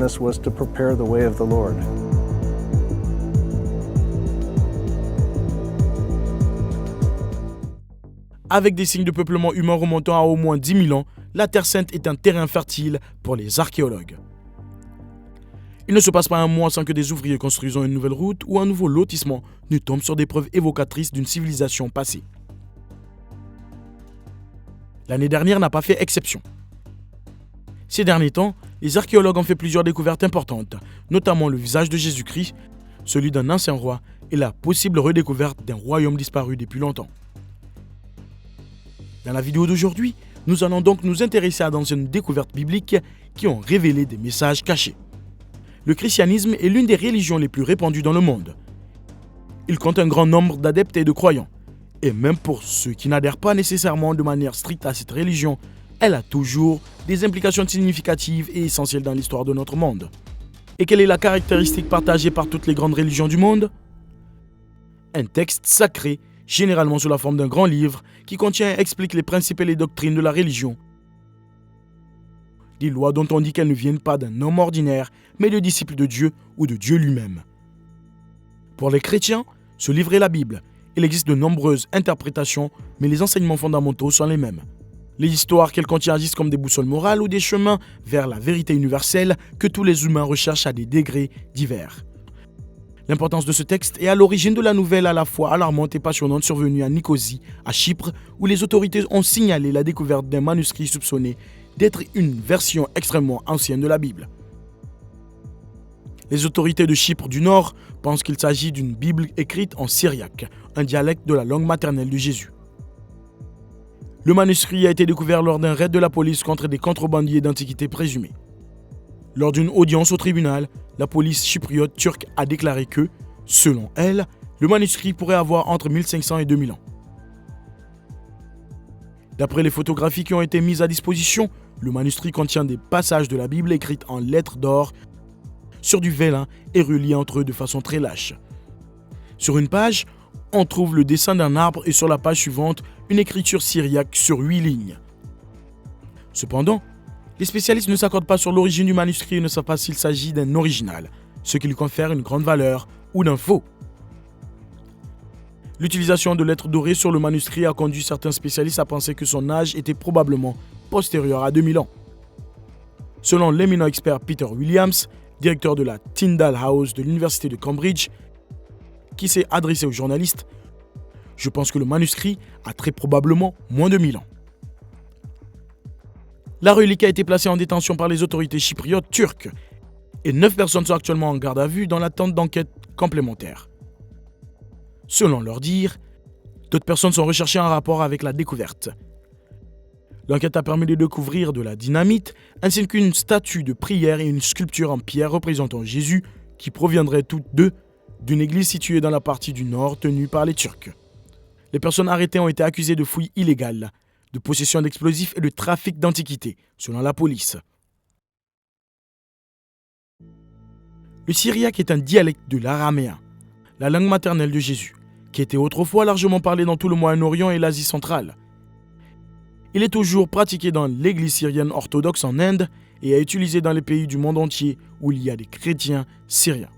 this was to prepare the way of the Lord. Avec des signes de peuplement humain remontant à au moins 10 000 ans, la Terre Sainte est un terrain fertile pour les archéologues. Il ne se passe pas un mois sans que des ouvriers construisant une nouvelle route ou un nouveau lotissement ne tombent sur des preuves évocatrices d'une civilisation passée. L'année dernière n'a pas fait exception. Ces derniers temps, les archéologues ont fait plusieurs découvertes importantes, notamment le visage de Jésus-Christ, celui d'un ancien roi et la possible redécouverte d'un royaume disparu depuis longtemps. Dans la vidéo d'aujourd'hui, nous allons donc nous intéresser à d'anciennes découvertes bibliques qui ont révélé des messages cachés. Le christianisme est l'une des religions les plus répandues dans le monde. Il compte un grand nombre d'adeptes et de croyants. Et même pour ceux qui n'adhèrent pas nécessairement de manière stricte à cette religion, elle a toujours des implications significatives et essentielles dans l'histoire de notre monde. Et quelle est la caractéristique partagée par toutes les grandes religions du monde ? Un texte sacré, généralement sous la forme d'un grand livre, qui contient et explique les principes et les doctrines de la religion. Des lois dont on dit qu'elles ne viennent pas d'un homme ordinaire, mais de disciples de Dieu ou de Dieu lui-même. Pour les chrétiens, ce livre est la Bible. Il existe de nombreuses interprétations, mais les enseignements fondamentaux sont les mêmes. Les histoires qu'elle contient agissent comme des boussoles morales ou des chemins vers la vérité universelle que tous les humains recherchent à des degrés divers. L'importance de ce texte est à l'origine de la nouvelle à la fois alarmante et passionnante survenue à Nicosie, à Chypre, où les autorités ont signalé la découverte d'un manuscrit soupçonné d'être une version extrêmement ancienne de la Bible. Les autorités de Chypre du Nord pensent qu'il s'agit d'une Bible écrite en syriaque, un dialecte de la langue maternelle de Jésus. Le manuscrit a été découvert lors d'un raid de la police contre des contrebandiers d'antiquités présumés. Lors d'une audience au tribunal, la police chypriote turque a déclaré que, selon elle, le manuscrit pourrait avoir entre 1500 et 2000 ans. D'après les photographies qui ont été mises à disposition, le manuscrit contient des passages de la Bible écrites en lettres d'or sur du vélin et reliés entre eux de façon très lâche. Sur une page, on trouve le dessin d'un arbre et sur la page suivante, une écriture syriaque sur 8 lignes. Cependant, les spécialistes ne s'accordent pas sur l'origine du manuscrit et ne savent pas s'il s'agit d'un original, ce qui lui confère une grande valeur, ou d'un faux. L'utilisation de lettres dorées sur le manuscrit a conduit certains spécialistes à penser que son âge était probablement postérieur à 2000 ans. Selon l'éminent expert Peter Williams, directeur de la Tyndale House de l'Université de Cambridge, qui s'est adressé aux journalistes, « Je pense que le manuscrit a très probablement moins de 1000 ans. » La relique a été placée en détention par les autorités chypriotes turques et 9 personnes sont actuellement en garde à vue dans l'attente d'enquêtes complémentaires. Selon leur dire, d'autres personnes sont recherchées en rapport avec la découverte. L'enquête a permis de découvrir de la dynamite ainsi qu'une statue de prière et une sculpture en pierre représentant Jésus qui proviendraient toutes deux d'une église située dans la partie du nord tenue par les Turcs. Les personnes arrêtées ont été accusées de fouilles illégales, de possession d'explosifs et de trafic d'antiquités, selon la police. Le syriaque est un dialecte de l'araméen, la langue maternelle de Jésus, qui était autrefois largement parlée dans tout le Moyen-Orient et l'Asie centrale. Il est toujours pratiqué dans l'église syrienne orthodoxe en Inde et est utilisé dans les pays du monde entier où il y a des chrétiens syriens.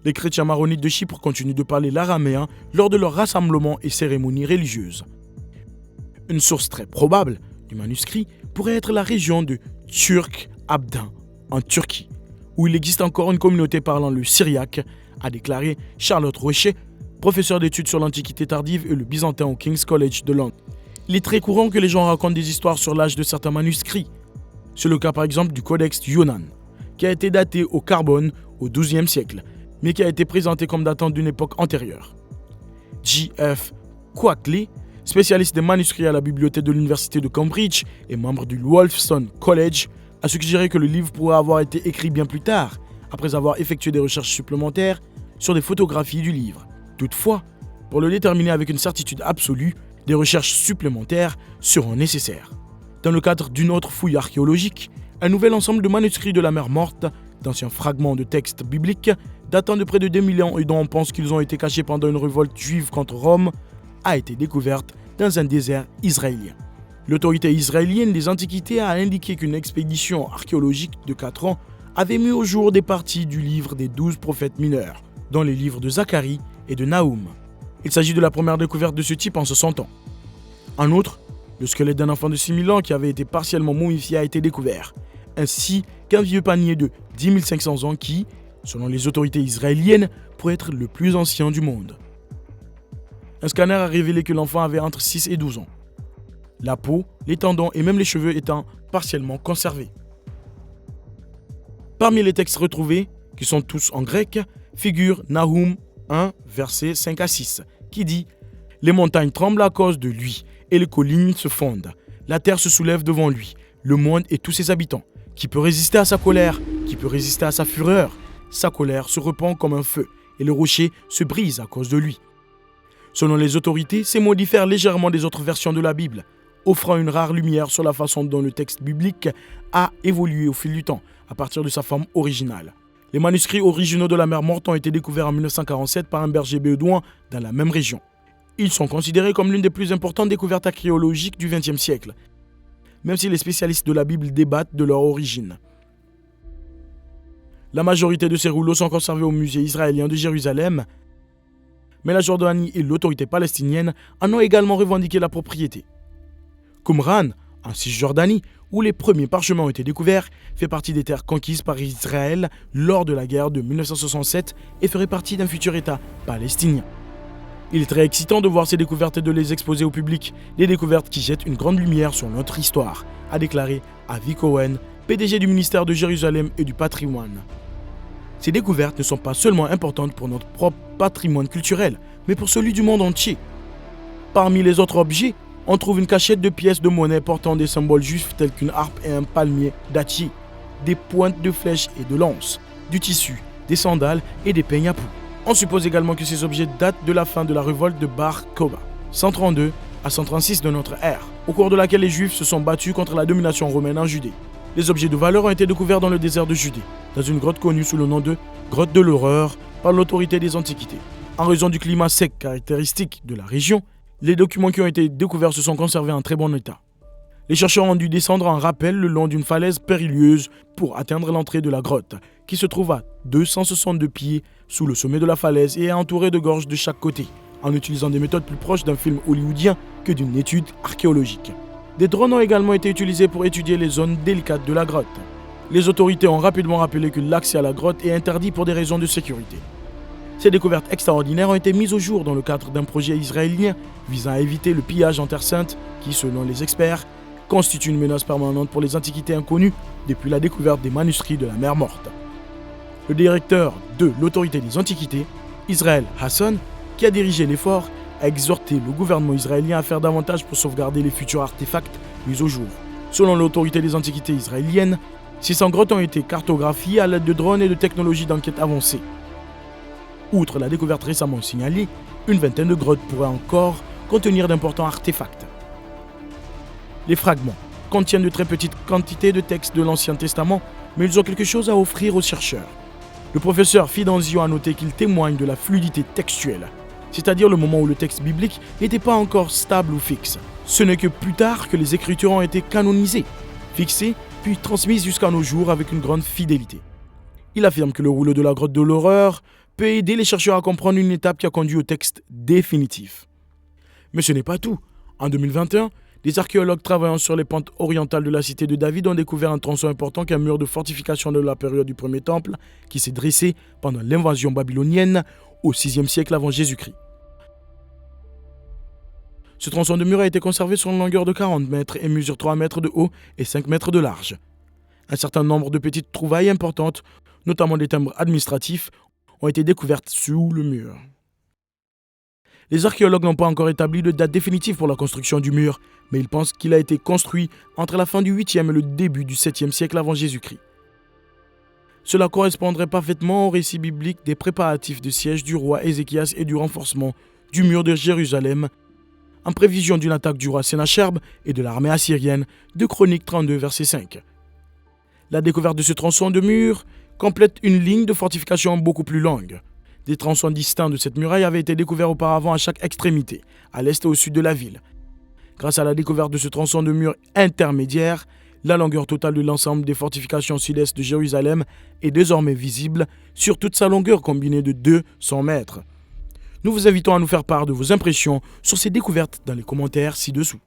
Les chrétiens maronites de Chypre continuent de parler l'araméen lors de leurs rassemblements et cérémonies religieuses. Une source très probable du manuscrit pourrait être la région de Turk Abdin, en Turquie, où il existe encore une communauté parlant le syriaque, a déclaré Charlotte Rocher, professeure d'études sur l'Antiquité tardive et le byzantin au King's College de Londres. Il est très courant que les gens racontent des histoires sur l'âge de certains manuscrits. C'est le cas par exemple du Codex Yunan, qui a été daté au Carbone au XIIe siècle, mais qui a été présenté comme datant d'une époque antérieure. J.F. Quackley, spécialiste des manuscrits à la bibliothèque de l'université de Cambridge et membre du Wolfson College, a suggéré que le livre pourrait avoir été écrit bien plus tard, après avoir effectué des recherches supplémentaires sur des photographies du livre. Toutefois, pour le déterminer avec une certitude absolue, des recherches supplémentaires seront nécessaires. Dans le cadre d'une autre fouille archéologique, un nouvel ensemble de manuscrits de la mer Morte, d'anciens fragments de textes bibliques datant de près de 2000 ans et dont on pense qu'ils ont été cachés pendant une révolte juive contre Rome, a été découverte dans un désert israélien. L'autorité israélienne des Antiquités a indiqué qu'une expédition archéologique de 4 ans avait mis au jour des parties du livre des 12 prophètes mineurs, dans les livres de Zacharie et de Nahum. Il s'agit de la première découverte de ce type en 60 ans. En outre, le squelette d'un enfant de 6000 ans qui avait été partiellement momifié a été découvert, ainsi qu'un vieux panier de 10 500 ans qui, selon les autorités israéliennes, pourrait être le plus ancien du monde. Un scanner a révélé que l'enfant avait entre 6 et 12 ans. La peau, les tendons et même les cheveux étant partiellement conservés. Parmi les textes retrouvés, qui sont tous en grec, figure Nahum 1, versets 5 à 6, qui dit « Les montagnes tremblent à cause de lui, et les collines se fondent. La terre se soulève devant lui, le monde et tous ses habitants. Qui peut résister à sa colère? Qui peut résister à sa fureur? Sa colère se répand comme un feu, et le rocher se brise à cause de lui. » Selon les autorités, ces mots diffèrent légèrement des autres versions de la Bible, offrant une rare lumière sur la façon dont le texte biblique a évolué au fil du temps, à partir de sa forme originale. Les manuscrits originaux de la mer Morte ont été découverts en 1947 par un berger bédouin dans la même région. Ils sont considérés comme l'une des plus importantes découvertes archéologiques du XXe siècle, même si les spécialistes de la Bible débattent de leur origine. La majorité de ces rouleaux sont conservés au musée israélien de Jérusalem, mais la Jordanie et l'autorité palestinienne en ont également revendiqué la propriété. Qumran, en Cisjordanie, où les premiers parchemins ont été découverts, fait partie des terres conquises par Israël lors de la guerre de 1967 et ferait partie d'un futur État palestinien. Il est très excitant de voir ces découvertes et de les exposer au public, des découvertes qui jettent une grande lumière sur notre histoire, a déclaré Avi Cohen, PDG du ministère de Jérusalem et du patrimoine. Ces découvertes ne sont pas seulement importantes pour notre propre patrimoine culturel, mais pour celui du monde entier. Parmi les autres objets, on trouve une cachette de pièces de monnaie portant des symboles juifs tels qu'une harpe et un palmier dattier, des pointes de flèches et de lances, du tissu, des sandales et des peignes à poux. On suppose également que ces objets datent de la fin de la révolte de Bar Kokhba, 132 à 136 de notre ère, au cours de laquelle les Juifs se sont battus contre la domination romaine en Judée. Les objets de valeur ont été découverts dans le désert de Judée, dans une grotte connue sous le nom de Grotte de l'Horreur par l'autorité des Antiquités. En raison du climat sec caractéristique de la région, les documents qui ont été découverts se sont conservés en très bon état. Les chercheurs ont dû descendre en rappel le long d'une falaise périlleuse pour atteindre l'entrée de la grotte, qui se trouve à 262 pieds sous le sommet de la falaise et est entourée de gorges de chaque côté, en utilisant des méthodes plus proches d'un film hollywoodien que d'une étude archéologique. Des drones ont également été utilisés pour étudier les zones délicates de la grotte. Les autorités ont rapidement rappelé que l'accès à la grotte est interdit pour des raisons de sécurité. Ces découvertes extraordinaires ont été mises au jour dans le cadre d'un projet israélien visant à éviter le pillage en Terre Sainte qui, selon les experts, constitue une menace permanente pour les antiquités inconnues depuis la découverte des manuscrits de la mer Morte. Le directeur de l'autorité des antiquités, Israël Hasson, qui a dirigé l'effort, a exhorté le gouvernement israélien à faire davantage pour sauvegarder les futurs artefacts mis au jour. Selon l'autorité des antiquités israéliennes, 600 grottes ont été cartographiées à l'aide de drones et de technologies d'enquête avancées. Outre la découverte récemment signalée, une vingtaine de grottes pourraient encore contenir d'importants artefacts. Les fragments contiennent de très petites quantités de textes de l'Ancien Testament, mais ils ont quelque chose à offrir aux chercheurs. Le professeur Fidanzio a noté qu'ils témoignent de la fluidité textuelle, c'est-à-dire le moment où le texte biblique n'était pas encore stable ou fixe. Ce n'est que plus tard que les écritures ont été canonisées, fixées, puis transmises jusqu'à nos jours avec une grande fidélité. Il affirme que le rouleau de la grotte de l'horreur peut aider les chercheurs à comprendre une étape qui a conduit au texte définitif. Mais ce n'est pas tout. En 2021, des archéologues travaillant sur les pentes orientales de la cité de David ont découvert un tronçon important qu'un mur de fortification de la période du premier temple qui s'est dressé pendant l'invasion babylonienne au VIe siècle avant Jésus-Christ. Ce tronçon de mur a été conservé sur une longueur de 40 mètres et mesure 3 mètres de haut et 5 mètres de large. Un certain nombre de petites trouvailles importantes, notamment des timbres administratifs, ont été découvertes sous le mur. Les archéologues n'ont pas encore établi de date définitive pour la construction du mur, mais ils pensent qu'il a été construit entre la fin du 8e et le début du 7e siècle avant Jésus-Christ. Cela correspondrait parfaitement au récit biblique des préparatifs de siège du roi Ézéchias et du renforcement du mur de Jérusalem, en prévision d'une attaque du roi Sennacherib et de l'armée assyrienne de Chroniques 32, verset 5. La découverte de ce tronçon de mur complète une ligne de fortification beaucoup plus longue. Des tronçons distincts de cette muraille avaient été découverts auparavant à chaque extrémité, à l'est et au sud de la ville. Grâce à la découverte de ce tronçon de mur intermédiaire, La longueur totale de l'ensemble des fortifications sud-est de Jérusalem est désormais visible sur toute sa longueur combinée de 200 mètres. Nous vous invitons à nous faire part de vos impressions sur ces découvertes dans les commentaires ci-dessous.